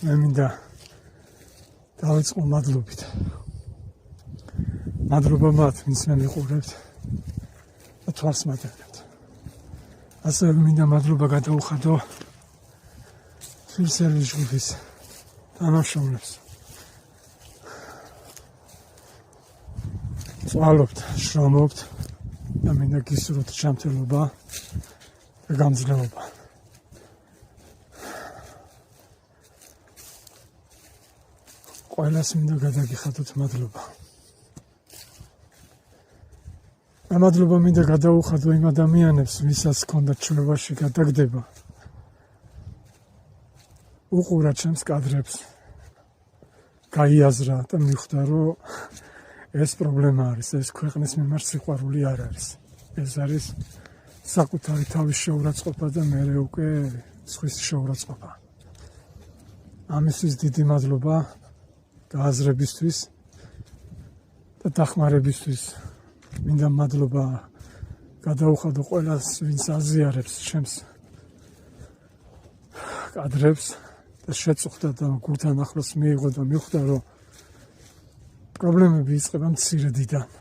მე მინდა დავიწყო მადლობით. მადლობა მათ, ვინც მე მიყურებთ და თვალს მატებთ. ასევე მინდა მადლობა გადაუხადო სერვის ჯგუფის თანამშრომლებს. წვალობთ, შრომობთ და მინდა გისურვოთ ჯანმრთელობა და გამძლეობა. ყველას მინდა გადაგიხადოთ მადლობა. მადლობა მინდა გადაუხადო იმ ადამიანებს, ვისაც ჰქონდათ ჩვენებაში გადაგდება. უყურა ჩემს კადრებს, გაიაზრა და მიხვდა, რომ ეს პრობლემა არის, ეს ქვეყნის მიმართ სიყვარული არ არის. ეს არის საკუთარი თავის შეურაცხყოფა და მერე უკვე სხვის შეურაცხყოფა. ამისთვის დიდი მადლობა გააზრებისთვის და დახმარებისთვის. მინდა მადლობა გადაუხადო ყველას, ვინც აზიარებს ჩემს კადრებს და შეწუხდა და გულთან ახლოს მიიღო და მიხვდა, რომ პრობლემები იწყება მცირედიდან.